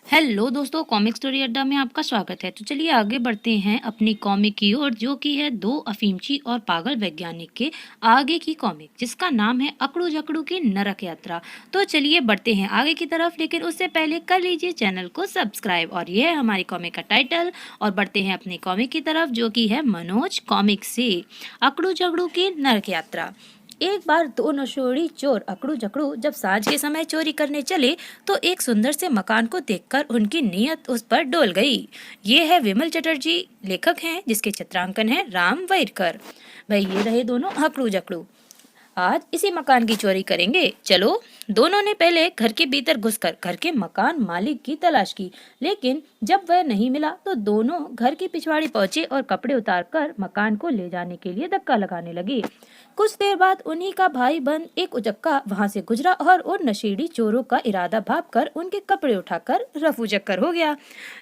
Hello दोस्तों, comic story अड्डा में आपका स्वागत है। तो चलिए आगे बढ़ते हैं अपनी कॉमिक की ओर, जो कि है दो अफीमची और पागल वैज्ञानिक के आगे की कॉमिक, जिसका नाम है अकड़ू जकड़ू की नरक यात्रा। तो चलिए बढ़ते हैं आगे की तरफ, लेकिन उससे पहले कर लीजिए चैनल को सब्सक्राइब। और ये है हमारी कॉमिक का टाइटल। और बढ़ते हैं अपनी कॉमिक की तरफ, जो कि है मनोज कॉमिक से अकड़ू जकड़ू की नरक यात्रा। एक बार दो नशोड़ी चोर अकड़ू जकड़ू जब सांझ के समय चोरी करने चले तो एक सुंदर से मकान को देखकर उनकी नीयत उस पर डोल गई। ये है विमल चटर्जी, लेखक हैं, जिसके चित्रांकन है राम वैरकर। भाई ये रहे दोनों अकड़ू जकड़ू। आज इसी मकान की चोरी करेंगे, चलो। दोनों ने पहले घर के भीतर घुसकर घर के मकान मालिक की तलाश की, लेकिन जब वह नहीं मिला तो दोनों घर की पिछवाड़ी पहुंचे और कपड़े उतारकर मकान को ले जाने के लिए धक्का लगाने लगे। कुछ देर बाद उन्हीं का भाई बंद एक उचक्का वहां से गुजरा और उन नशेड़ी चोरों का इरादा भांपकर उनके कपड़े उठाकर रफू चक्कर हो गया।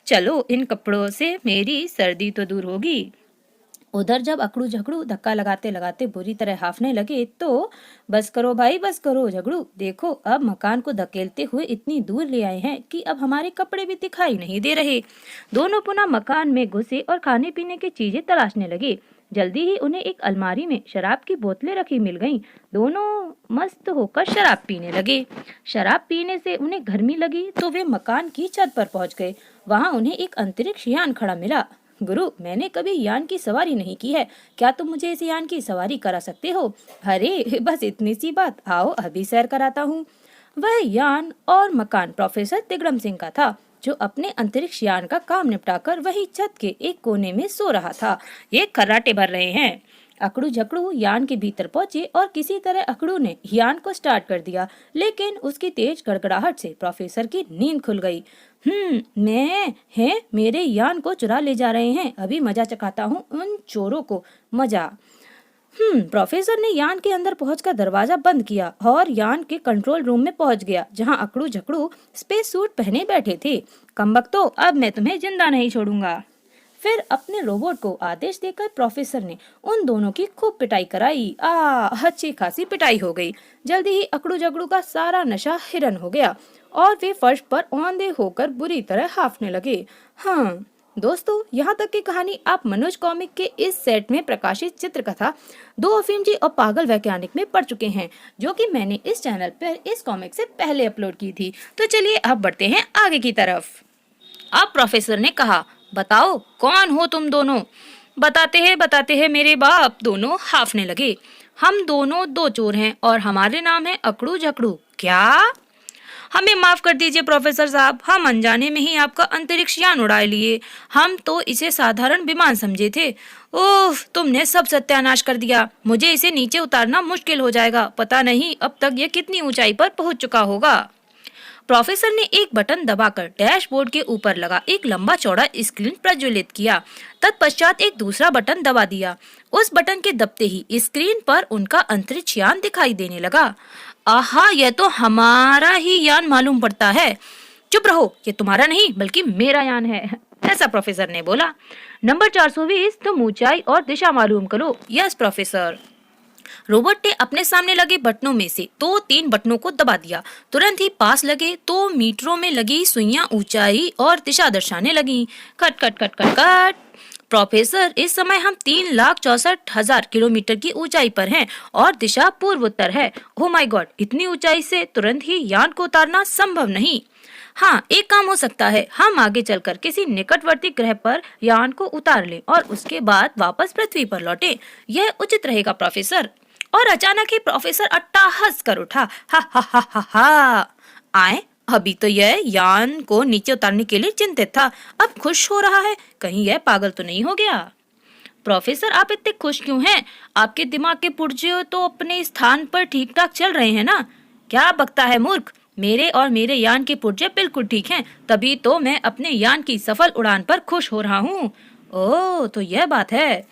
चलो, इन कपड़ों से मेरी सर्दी तो दूर होगी। उधर जब अकड़ू झगड़ू धक्का लगाते लगाते बुरी तरह हाफने लगे तो बस करो भाई, बस करो झगड़ू, देखो अब मकान को धकेलते हुए इतनी दूर ले आए हैं कि अब हमारे कपड़े भी दिखाई नहीं दे रहे। दोनों पुनः मकान में घुसे और खाने पीने की चीजें तलाशने लगे। जल्दी ही उन्हें एक अलमारी में शराब की बोतलें रखी मिल गईं। दोनों मस्त होकर शराब पीने लगे। शराब पीने से उन्हें गर्मी लगी तो वे मकान की छत पर पहुंच गए। वहां उन्हें एक अंतरिक्ष यान खड़ा मिला। गुरु, मैंने कभी यान की सवारी नहीं की है, क्या तुम मुझे इस यान की सवारी करा सकते हो? अरे बस इतनी सी बात, आओ अभी सैर कराता हूँ। वह यान और मकान प्रोफेसर तिगड़म सिंह का था, जो अपने अंतरिक्ष यान का काम निपटाकर वही छत के एक कोने में सो रहा था। ये खर्राटे भर रहे हैं। अकड़ू झकड़ू यान के भीतर पहुंचे और किसी तरह अकड़ू ने यान को स्टार्ट कर दिया, लेकिन उसकी तेज गड़गड़ाहट से प्रोफेसर की नींद खुल गई। मैं है मेरे यान को चुरा ले जा रहे हैं, अभी मजा चखाता हूँ उन चोरों को, मजा। प्रोफेसर ने यान के अंदर पहुंचकर दरवाजा बंद किया और यान के कंट्रोल रूम में पहुंच गया, जहां अकड़ू झकड़ू स्पेस सूट पहने बैठे थे। कमबख्तो, अब मैं तुम्हें जिंदा नहीं छोड़ूंगा। फिर अपने रोबोट को आदेश देकर प्रोफेसर ने उन दोनों की खूब पिटाई कराई। अच्छी खासी पिटाई हो गई। जल्दी ही अकड़ू झगड़ू का सारा नशा हिरन हो गया और वे फर्श पर औंधे होकर बुरी तरह हाफने लगे। हाँ दोस्तों, यहाँ तक की कहानी आप मनोज कॉमिक के इस सेट में प्रकाशित चित्रकथा दो अफीमची और पागल वैज्ञानिक में पढ़ चुके हैं, जो कि मैंने इस चैनल पर इस कॉमिक से पहले अपलोड की थी। तो चलिए अब बढ़ते हैं आगे की तरफ। अब प्रोफेसर ने कहा, बताओ कौन हो तुम दोनों? बताते हैं मेरे बाप, दोनों हाफने लगे। हम दोनों दो चोर हैं और हमारे नाम है अकड़ू झकड़ू। क्या? हमें माफ कर दीजिए प्रोफेसर साहब, हम अनजाने में ही आपका अंतरिक्ष यान उड़ा लिए। हम तो इसे साधारण विमान समझे थे। ओह, तुमने सब सत्यानाश कर दिया। मुझे इसे नीचे उतारना मुश्किल हो जाएगा। पता नहीं अब तक ये कितनी ऊंचाई पर पहुंच चुका होगा। प्रोफेसर ने एक बटन दबाकर डैशबोर्ड के ऊपर लगा एक लंबा चौड़ा स्क्रीन प्रज्वलित किया। तत्पश्चात एक दूसरा बटन दबा दिया। उस बटन के दबते ही स्क्रीन पर उनका अंतरिक्ष यान दिखाई देने लगा। आहा, यह तो हमारा ही यान मालूम पड़ता है। चुप रहो, ये तुम्हारा नहीं बल्कि मेरा यान है, ऐसा प्रोफेसर ने बोला। नंबर 420, तुम ऊंचाई और दिशा मालूम करो। Yes professor. रोबोट ने अपने सामने लगे बटनों में से 2-3 बटनों को दबा दिया। तुरंत ही पास लगे 2 मीटरों में लगी सुइयां ऊंचाई और दिशा दर्शाने लगी। Cut cut cut cut cut. Professor, इस समय हम 3,64,000 किलोमीटर की ऊंचाई पर हैं और दिशा पूर्व उत्तर है। ओह माय गॉड, इतनी ऊंचाई से तुरंत ही यान को उतारना संभव नहीं। हाँ, एक काम हो सकता है, हम आगे चलकर किसी निकटवर्ती ग्रह पर यान को उतार लें और उसके बाद वापस पृथ्वी पर लौटें। यह उचित रहेगा प्रोफेसर। और अचानक ही प्रोफेसर अट्टहास कर उठा। हा हा हा हा हा। आए, अभी तो यह यान को नीचे उतारने के लिए चिंतित था, अब खुश हो रहा है। कहीं यह पागल तो नहीं हो गया? प्रोफेसर, आप इतने खुश क्यों हैं? आपके दिमाग के पुर्जे तो अपने स्थान पर ठीक ठाक चल रहे हैं ना? क्या बकता है मूर्ख, मेरे और मेरे यान के पुर्जे बिल्कुल ठीक हैं, तभी तो मैं अपने यान की सफल उड़ान पर खुश हो रहा हूँ। ओह, तो यह बात है।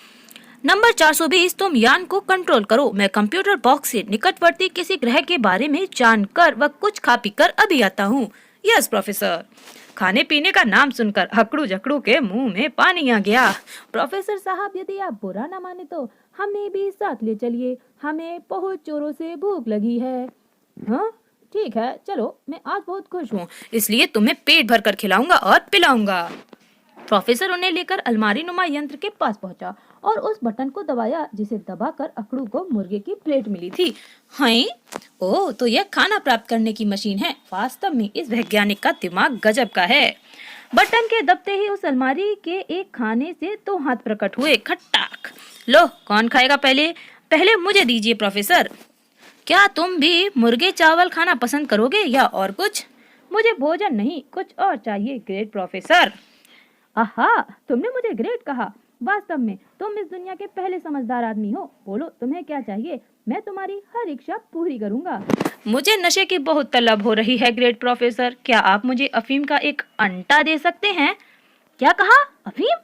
नंबर 420, तुम यान को कंट्रोल करो। मैं कंप्यूटर बॉक्स से निकटवर्ती किसी ग्रह के बारे में जानकर व कुछ खा पी कर अभी आता हूँ। Yes professor. खाने पीने का नाम सुनकर अकड़ू झकड़ू के मुंह में पानी आ गया। प्रोफेसर साहब, यदि आप बुरा न माने तो हमें भी साथ ले चलिए, हमें बहुत जोरों से भूख लगी है। हाँ, ठीक है, चलो मैं आज बहुत खुश हूँ, इसलिए तुम्हें पेट भर कर खिलाऊंगा और पिलाऊंगा। प्रोफेसर उन्हें लेकर अलमारी नुमा यंत्र के पास पहुंचा और उस बटन को दबाया जिसे दबाकर अकड़ू को मुर्गे की प्लेट मिली थी। हाय, ओह, तो यह खाना प्राप्त करने की मशीन है। वास्तव में इस वैज्ञानिक का दिमाग गजब का है। बटन के दबते ही उस अलमारी के एक खाने से 2 हाथ प्रकट हुए। खट्टाक। लो, कौन खाएगा पहले? पहले मुझे दीजिए प्रोफेसर। क्या तुम भी मुर्गे चावल खाना पसंद करोगे या और कुछ? मुझे भोजन नहीं, कुछ और चाहिए ग्रेट प्रोफेसर। आहा, तुमने मुझे ग्रेट कहा। वास्तव में तुम इस दुनिया के पहले समझदार आदमी हो। बोलो तुम्हें क्या चाहिए, मैं तुम्हारी हर इच्छा पूरी करूंगा। मुझे नशे की बहुत तलब हो रही है ग्रेट प्रोफेसर। क्या आप मुझे अफीम का एक अंटा दे सकते हैं? क्या कहा? अफीम?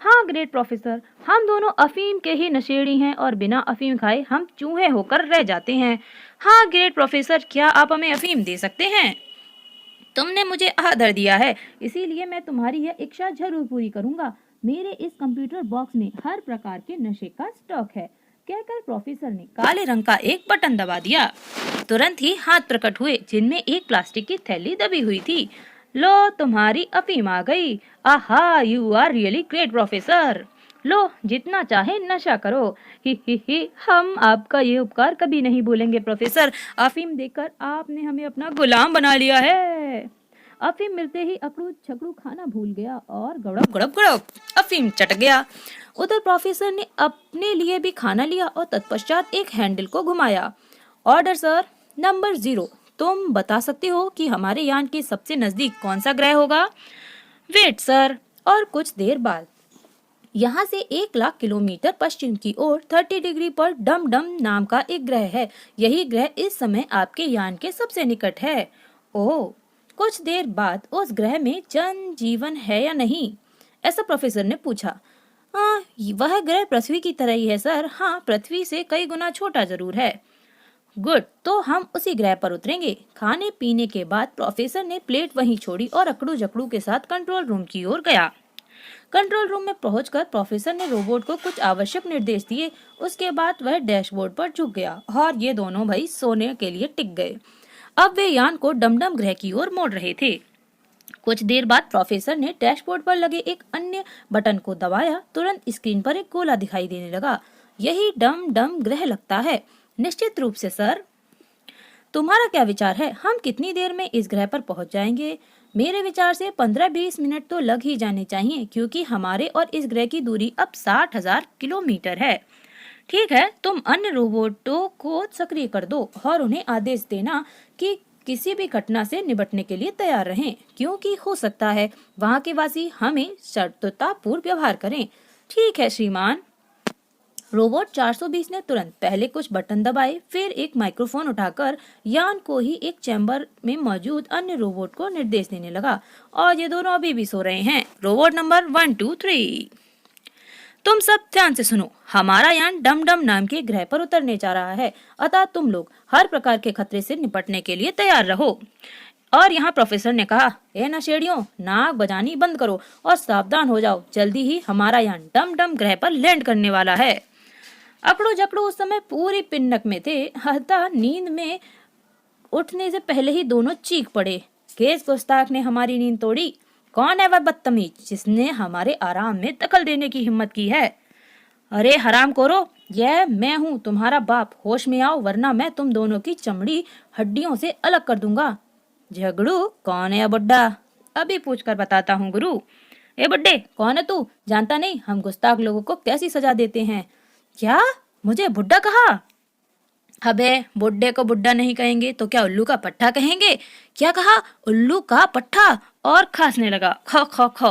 हाँ ग्रेट प्रोफेसर, हम दोनों अफीम के ही नशेड़ी हैं और बिना अफीम खाए हम चूहे होकर रह जाते हैं। हाँ ग्रेट प्रोफेसर, क्या आप हमें अफीम दे सकते हैं? तुमने मुझे आदर दिया है, इसीलिए मैं तुम्हारी यह इच्छा जरूर पूरी करूंगा। मेरे इस कंप्यूटर बॉक्स में हर प्रकार के नशे का स्टॉक है। कहकर प्रोफेसर ने काले रंग का एक बटन दबा दिया। तुरंत ही हाथ प्रकट हुए जिनमें एक प्लास्टिक की थैली दबी हुई थी। लो, तुम्हारी अफीम आ गई। आहा, you are really great professor. लो, जितना चाहे नशा करो। ही, हम आपका ये उपकार कभी नहीं भूलेंगे प्रोफेसर। अफीम देकर आपने हमें अपना गुलाम बना लिया है। अफीम मिलते ही अकड़ू छकड़ू खाना भूल गया और गड़ब गड़ब गड़ब अफीम चट गया। उधर प्रोफेसर ने अपने लिए भी खाना लिया और तत्पश्चात एक हैंडल को घुमाया। Order sir. नंबर 0, तुम बता सकते हो कि हमारे यान के सबसे नजदीक कौन सा ग्रह होगा? Wait sir. और कुछ देर बाद यहाँ से 1 लाख किलोमीटर पश्चिम की ओर 30 डिग्री पर डम डम नाम का एक ग्रह है। यही ग्रह इस समय आपके यान के सबसे निकट है। ओह, कुछ देर बाद उस ग्रह में जन जीवन है या नहीं? ऐसा प्रोफेसर ने पूछा। हाँ, वह ग्रह पृथ्वी की तरह ही है सर। हाँ, पृथ्वी से कई गुना छोटा जरूर है। गुड, तो हम उसी ग्रह पर उतरेंगे। खाने पीने के बाद प्रोफेसर ने प्लेट वहीं छोड़ी और अकड़ू जकड़ू के साथ कंट्रोल रूम की ओर गया। कंट्रोल रूम में पहुंचकर प्रोफेसर ने रोबोट को कुछ आवश्यक निर्देश दिए। उसके बाद वह डैशबोर्ड पर झुक गया और ये दोनों भाई सोने के लिए टिक गए। अब वे यान को डमडम ग्रह की ओर मोड़ रहे थे। कुछ देर बाद प्रोफेसर ने डैशबोर्ड पर लगे एक अन्य बटन को दबाया। तुरंत स्क्रीन पर एक गोला दिखाई देने लगा। यही डम डम ग्रह लगता है। निश्चित रूप से सर। तुम्हारा क्या विचार है, हम कितनी देर में इस ग्रह पर पहुंच जाएंगे? मेरे विचार से 15-20 मिनट तो लग ही जाने चाहिए, क्योंकि हमारे और इस ग्रह की दूरी अब 60,000 किलोमीटर है। ठीक है, तुम अन्य रोबोटों को सक्रिय कर दो और उन्हें आदेश देना कि किसी भी घटना से निपटने के लिए तैयार रहें, क्योंकि हो सकता है वहाँ के वासी हमें शर्ततापूर्व व्यवहार करें। ठीक है श्रीमान। रोबोट 420 ने तुरंत पहले कुछ बटन दबाए, फिर एक माइक्रोफोन उठाकर यान को ही एक चैम्बर में मौजूद अन्य रोबोट को निर्देश देने लगा। और ये दोनों अभी भी सो रहे हैं। रोबोट नंबर 1, 2, 3, तुम सब ध्यान से सुनो। हमारा यान डम डम नाम के ग्रह पर उतरने जा रहा है, अतः तुम लोग हर प्रकार के खतरे से निपटने के लिए तैयार रहो। और यहाँ प्रोफेसर ने कहा, ए नशेड़ियों, नाक बजानी बंद करो और सावधान हो जाओ। जल्दी ही हमारा यान डम डम ग्रह पर लैंड करने वाला है। अकड़ू जकड़ू उस समय पूरी पिन्नक में थे, अतः नींद में उठने से पहले ही दोनों चीख पड़े। केस गुस्ताख ने हमारी नींद तोड़ी। कौन है वह बदतमीज जिसने हमारे आराम में दखल देने की हिम्मत की है? अरे हरामखोरो, यह मैं हूँ, तुम्हारा बाप। होश में आओ, वरना मैं तुम दोनों की चमड़ी हड्डियों से अलग कर दूंगा। झगड़ू, कौन है यह बुड्ढा? अभी पूछ कर बताता हूँ गुरु। ए बुड्ढे, कौन है तू? जानता नहीं हम गुस्ताख लोगों को कैसी सजा देते हैं? क्या मुझे बुड्ढा कहा? अबे, बुड्ढे को बुड्ढा नहीं कहेंगे तो क्या उल्लू का पट्टा कहेंगे? क्या कहा? उल्लू का पट्टा। और खांसने लगा। खो खो खो।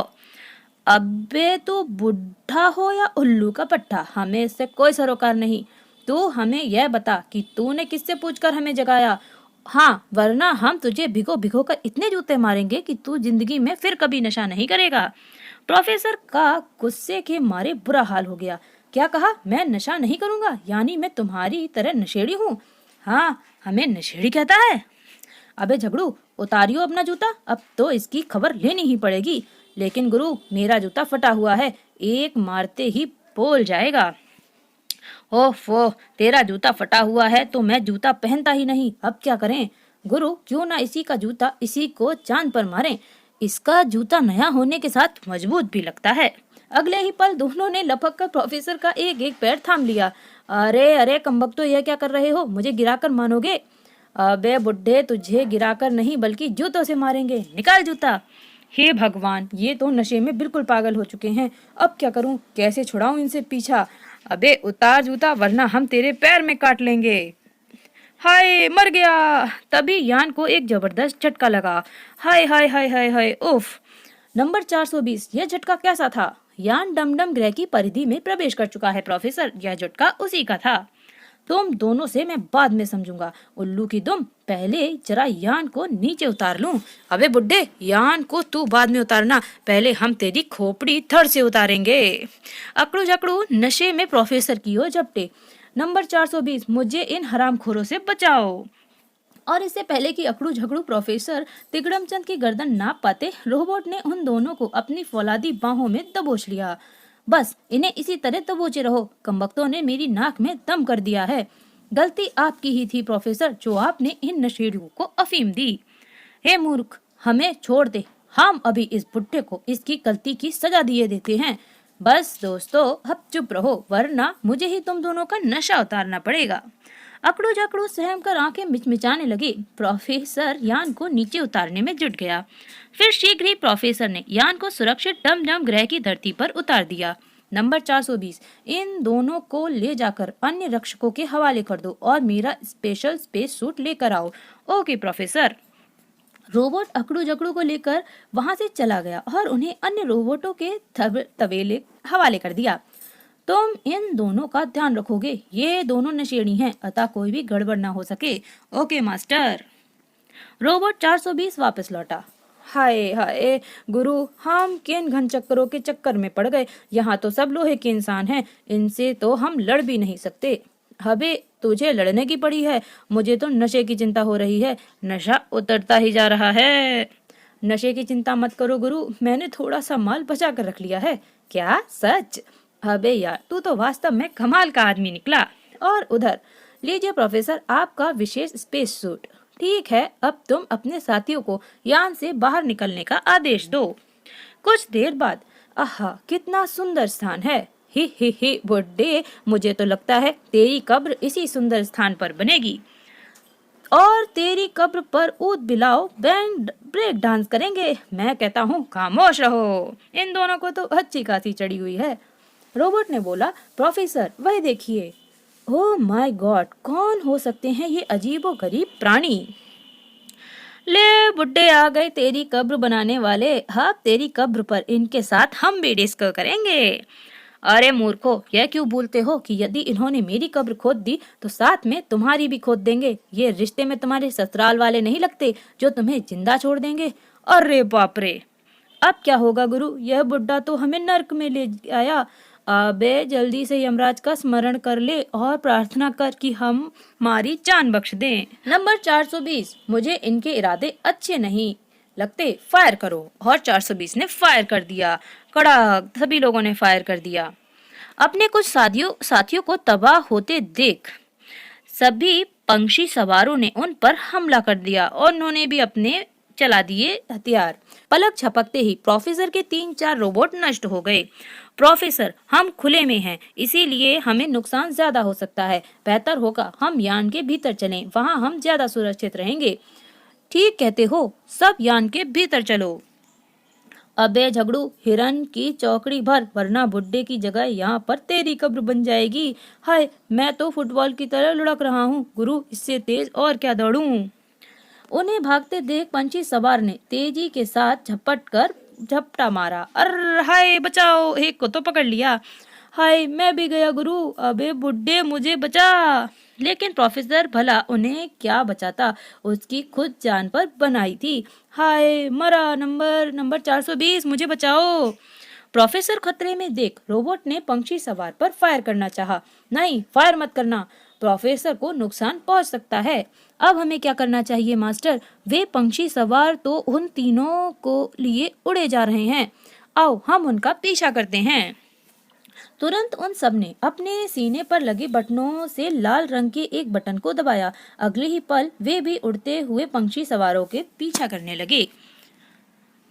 अबे, तू बुड्ढा हो या उल्लू का पट्टा, हमें इससे कोई सरोकार नहीं। तू हमें यह बता कि तूने किससे पूछकर हमें जगाया? हाँ, वरना हम तुझे भिगो भिगो कर इतने जूते मारेंगे कि तू जिंदगी में फिर कभी नशा नहीं करेगा। प्रोफेसर का गुस्से के मारे बुरा हाल हो गया। क्या कहा? मैं नशा नहीं करूंगा? यानी मैं तुम्हारी तरह नशेड़ी हूँ? हाँ, हमें नशेड़ी कहता है? अबे झगड़ू, उतारियो अपना जूता, अब तो इसकी खबर लेनी ही पड़ेगी। लेकिन गुरु, मेरा जूता फटा हुआ है, एक मारते ही बोल जाएगा। ओफो, तेरा जूता फटा हुआ है तो मैं जूता पहनता ही नहीं, अब क्या करें? गुरु, क्यों ना इसी का जूता इसी को चांद पर मारें। इसका जूता नया होने के साथ मजबूत भी लगता है। अगले ही पल दोनों ने लपक कर प्रोफेसर का एक एक पैर थाम लिया। अरे अरे कमबख्तो, यह क्या कर रहे हो? मुझे गिराकर मानोगे? अबे बुड्ढे, तुझे गिराकर नहीं बल्कि जूतों से मारेंगे। निकाल जूता। हे भगवान, ये तो नशे में बिल्कुल पागल हो चुके हैं। अब क्या करूं? कैसे छुड़ाऊं इनसे पीछा? अबे उतार जूता वरना हम तेरे पैर में काट लेंगे। हाय, मर गया। तभी यान को एक जबरदस्त झटका लगा। हाय हाय हाय हाय हाय, उफ। नंबर 420, यह झटका कैसा था? यान डमडम ग्रह की परिधि में प्रवेश कर चुका है प्रोफेसर। यह झटका उसी का था। तुम दोनों से मैं बाद में समझूंगा। उल्लू की दुम, पहले जरा यान को नीचे उतार लूं। अबे बुड्ढे, यान को तू बाद में उतारना, पहले हम तेरी खोपड़ी धड़ से उतारेंगे। अकड़ू जकड़ू नशे में प्रोफेसर की ओर झपटे। नंबर 420, मुझे इन हरामखोरों से बचाओ। और इससे पहले कि अकड़ू झगड़ू प्रोफेसर तिगड़मचंद की गर्दन नाप पाते, रोबोट ने उन दोनों को अपनी फौलादी बाहों में दबोच लिया। बस इन्हें इसी तरह दबोचे रहो, कमबख्तों ने मेरी नाक में दम कर दिया है। गलती आपकी ही थी प्रोफेसर, जो आपने इन नशेड़ियों को अफीम दी। हे मूर्ख, हमें छोड़ दे, हम अभी इस बुड्ढे को इसकी गलती की सजा दिए देते हैं। बस दोस्तों, अब चुप रहो वरना मुझे ही तुम दोनों का नशा उतारना पड़ेगा। अकड़ू जकड़ू सहम कर आंखें मिचमिचाने लगी। प्रोफेसर यान को नीचे उतारने में जुट गया। फिर शीघ्र ही प्रोफेसर ने यान को सुरक्षित डमडम ग्रह की धरती पर उतार दिया। नंबर 420, इन दोनों को ले जाकर अन्य रक्षकों के हवाले कर दो और मेरा स्पेशल स्पेस सूट लेकर आओ। Okay professor. रोबोट अकड़ू जकड़ू को लेकर वहां से चला गया और उन्हें अन्य रोबोटों के तवेले हवाले कर दिया। तुम इन दोनों का ध्यान रखोगे, ये दोनों नशेड़ी हैं, अतः कोई भी गड़बड़ ना हो सके। Okay master. रोबोट 420 वापस लौटा। हाय हाय गुरु, हम किन घन चक्करों के चक्कर में पड़ गए। यहाँ तो सब लोहे के इंसान हैं, इनसे तो हम लड़ भी नहीं सकते। अबे तुझे लड़ने की पड़ी है, मुझे तो नशे की चिंता हो रही है। नशा उतरता ही जा रहा है। नशे की चिंता मत करो गुरु, मैंने थोड़ा सा माल बचा कर रख लिया है। क्या सच? अबे यार, तू तो वास्तव में कमाल का आदमी निकला। और उधर लीजिए प्रोफेसर, आपका विशेष स्पेस सूट। ठीक है, अब तुम अपने साथियों को यान से बाहर निकलने का आदेश दो। कुछ देर बाद, आहा कितना सुंदर स्थान है। ही बुड्ढे, मुझे तो लगता है तेरी कब्र इसी सुंदर स्थान पर बनेगी और तेरी कब्र पर ऊद बिलाओ बैंड ब्रेक डांस करेंगे। मैं कहता हूँ खामोश रहो, इन दोनों को तो अच्छी खासी चढ़ी हुई है। रोबोट ने बोला, प्रोफेसर वह देखिए। ओह माय गॉड, कौन हो सकते हैं ये अजीबो गरीब प्राणी? ले बुड्ढे, आ गए तेरी कब्र बनाने वाले। हाँ, तेरी कब्र पर इनके साथ हम भी डिस्को करेंगे। अरे मूर्खो, यह क्यों बोलते हो कि यदि इन्होंने मेरी कब्र खोद दी तो साथ में तुम्हारी भी खोद देंगे। ये रिश्ते में तुम्हारे ससुराल वाले नहीं लगते जो तुम्हें जिंदा छोड़ देंगे। अरे बाप रे, अब क्या होगा गुरु? यह बुड्ढा तो हमें नर्क में ले आया। अबे जल्दी से यमराज का स्मरण कर ले और प्रार्थना कर कि हम हमारी जान बख्श दें। नंबर 420, मुझे इनके इरादे अच्छे नहीं लगते, फायर करो। और 420 ने फायर कर दिया। कड़ाक, सभी लोगों ने फायर कर दिया। अपने कुछ साथियों को तबाह होते देख सभी पंछी सवारों ने उन पर हमला कर दिया और उन्होंने भी अपने चला दिए हथियार। पलक झपकते ही प्रोफेसर के 3-4 रोबोट नष्ट हो गए। प्रोफेसर, हम खुले में हैं, इसीलिए हमें नुकसान ज्यादा हो सकता है। बेहतर होगा हम यान के भीतर चलें, वहाँ हम ज्यादा सुरक्षित रहेंगे। ठीक कहते हो, सब यान के भीतर चलो। अबे झगड़ू, हिरन की चौकड़ी भर, वरना बुड्ढे की जगह यहाँ पर तेरी कब्र बन जाएगी। हाय, मैं तो फुटबॉल की तरह लुढ़क रहा हूँ गुरु, इससे तेज और क्या दौड़ूं। उन्हें भागते देख पंछी सवार ने तेजी के साथ झपट कर झपटा मारा। अरे हाय, बचाओ, एक को तो पकड़ लिया। हाय, मैं भी गया गुरु। अबे बुड्ढे, मुझे बचा। लेकिन प्रोफेसर भला उन्हें क्या बचाता, उसकी खुद जान पर बनाई थी। हाय, मरा। नंबर 420, मुझे बचाओ। प्रोफेसर खतरे में देख रोबोट ने पंछी सवार पर फायर करना चाहा। नहीं, फायर मत करना, प्रोफेसर को नुकसान पहुंच सकता है। अब हमें क्या करना चाहिए मास्टर? वे पंछी सवार तो उन तीनों को लिए उड़े जा रहे हैं, आओ हम उनका पीछा करते हैं। तुरंत उन सब ने अपने सीने पर लगे बटनों से लाल रंग के एक बटन को दबाया। अगले ही पल वे भी उड़ते हुए पंछी सवारों के पीछा करने लगे।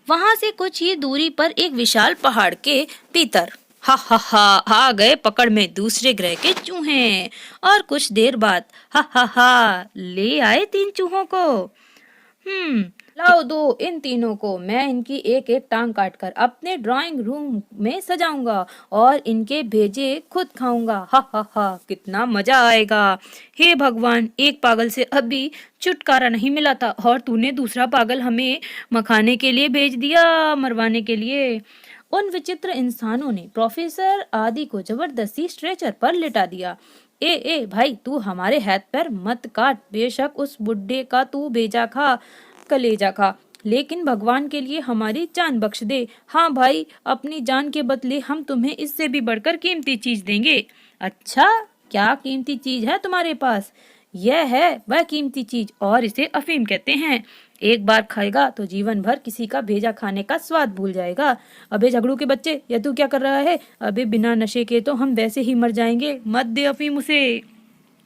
वहां से कुछ ही दूरी पर एक विशाल पहाड़ के भीतर हा हा हा आ गए पकड़ में दूसरे ग्रह के चूहे। और कुछ देर बाद हा हा हा ले आए 3 चूहों को। लाओ दो इन तीनों को, मैं इनकी एक एक टांग काटकर अपने ड्राइंग रूम में सजाऊंगा और इनके भेजे खुद खाऊंगा। हा हा हा कितना मजा आएगा। हे भगवान, एक पागल से अभी छुटकारा नहीं मिला था और तूने दूसरा पागल हमें मखाने के लिए भेज दिया, मरवाने के लिए। उन विचित्र इंसानों ने प्रोफेसर आदि को जबरदस्ती स्ट्रेचर पर लिटा दिया। ए भाई, तू हमारे हाथ पैर मत काट, बेशक उस बुड्ढे का तू भेजा खा, कलेजा खा, लेकिन भगवान के लिए हमारी जान बख्श दे। हाँ भाई, अपनी जान के बदले हम तुम्हें इससे भी बढ़कर कीमती चीज देंगे। अच्छा, क्या कीमती चीज है तुम्हारे पास? यह है वह कीमती चीज और इसे अफीम कहते हैं। एक बार खाएगा तो जीवन भर किसी का भेजा खाने का स्वाद भूल जाएगा। अबे झगड़ू के बच्चे, यह तू क्या कर रहा है? अबे बिना नशे के तो हम वैसे ही मर जाएंगे, मत दे अफीम उसे।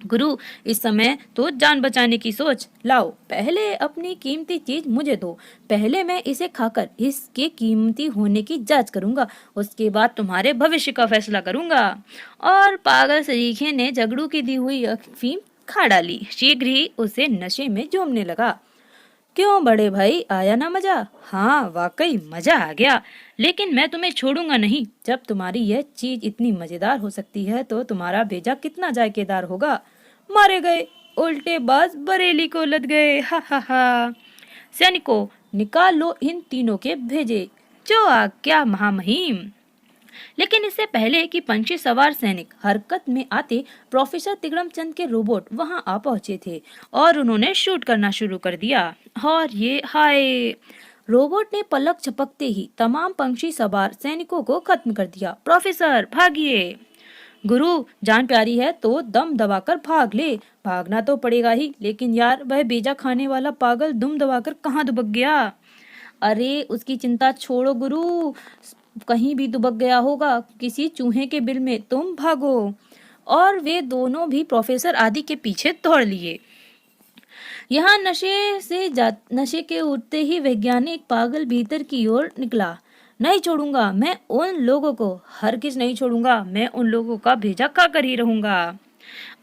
गुरु, इस समय तो जान बचाने की सोच। लाओ, पहले अपनी कीमती चीज मुझे दो। पहले मैं इसे खाकर इसके कीमती होने की जांच करूंगा, उसके बाद तुम्हारे भविष्य का फैसला करूंगा। और पागल सरीखे ने झगड़ू की दी हुई अफीम खा डाली। शीघ्र ही उसे नशे में झूमने लगा। क्यों बड़े भाई, आया ना मजा? हाँ, वाकई मजा आ गया, लेकिन मैं तुम्हें छोड़ूंगा नहीं। जब तुम्हारी यह चीज इतनी मजेदार हो सकती है तो तुम्हारा भेजा कितना जायकेदार होगा। मारे गए, उल्टे बाज बरेली को लद गए। हा हा हा। सैनिकों, निकाल लो इन तीनों के भेजे। जो आज्ञा महामहिम। लेकिन इससे पहले कि पंछी सवार सैनिक हरकत में आते, प्रोफेसर तिगड़म चंद के रोबोट वहां आ पहुंचे थे और उन्होंने शूट करना शुरू कर दिया। और ये हाय, रोबोट ने पलक झपकते ही तमाम पंछी सवार सैनिकों को खत्म कर दिया। प्रोफेसर भागिए। गुरु, जान प्यारी है तो दम दबाकर भाग ले। भागना तो पड़ेगा ही, लेकिन यार वह बेजा खाने वाला पागल दम दबाकर कहाँ दुबक गया? अरे उसकी चिंता छोड़ो गुरु, कहीं भी दुबक गया होगा किसी चूहे के बिल में, तुम भागो। और वे दोनों भी प्रोफेसर आदि के पीछे दौड़ लिए। यहाँ नशे के उठते ही वैज्ञानिक पागल भीतर की ओर निकला। नहीं छोड़ूंगा मैं उन लोगों को, हरगिज नहीं छोड़ूंगा, मैं उन लोगों का भेजा खाकर ही रहूंगा।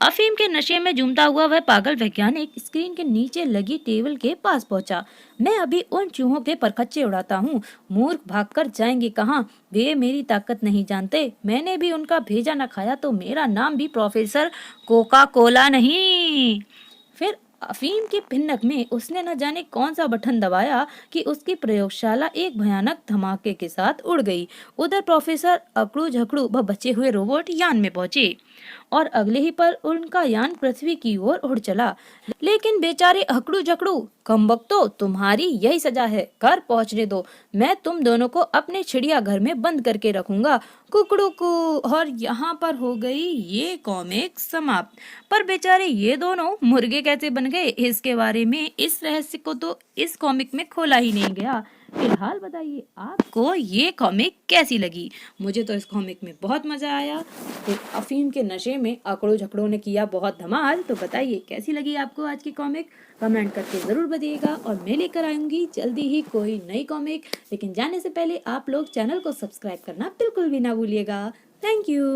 अफीम के नशे में झूमता हुआ वह पागल वैज्ञानिक स्क्रीन के नीचे लगी टेबल के पास पहुंचा। मैं अभी उन चूहों के परखच्चे उड़ाता हूँ, मूर्ख भागकर जाएंगे कहाँ? वे मेरी ताकत नहीं जानते। मैंने भी उनका भेजा न खाया तो मेरा नाम भी प्रोफेसर कोका कोला नहीं। फिर अफीम की भिन्नक में उसने न जाने कौन सा बटन दबाया कि उसकी प्रयोगशाला एक भयानक धमाके के साथ उड़ गई। उधर प्रोफेसर अकड़ू झकड़ू व बचे हुए रोबोट यान में पहुंचे और अगले ही पल उनका यान पृथ्वी की ओर उड़ चला। लेकिन बेचारे अकड़ू झकड़ू, कमबख्तो, तुम्हारी यही सजा है, घर पहुंचने दो। मैं तुम दोनों को अपने चिड़िया घर में बंद करके रखूंगा। कुकड़ू कू। और यहाँ पर हो गई ये कॉमिक समाप्त। पर बेचारे ये दोनों मुर्गे कैसे बन गए, इसके बारे में इस रहस्य को तो इस कॉमिक में खोला ही नहीं गया। फिलहाल बताइए आपको ये कॉमिक कैसी लगी? मुझे तो इस कॉमिक में बहुत मजा आया। तो अफीम के नशे में अकड़ो झकड़ों ने किया बहुत धमाल। तो बताइए कैसी लगी आपको आज की कॉमिक? कमेंट करके जरूर बताइएगा और मैं लेकर आऊंगी जल्दी ही कोई नई कॉमिक। लेकिन जाने से पहले आप लोग चैनल को सब्सक्राइब करना बिल्कुल भी ना भूलिएगा। Thank you.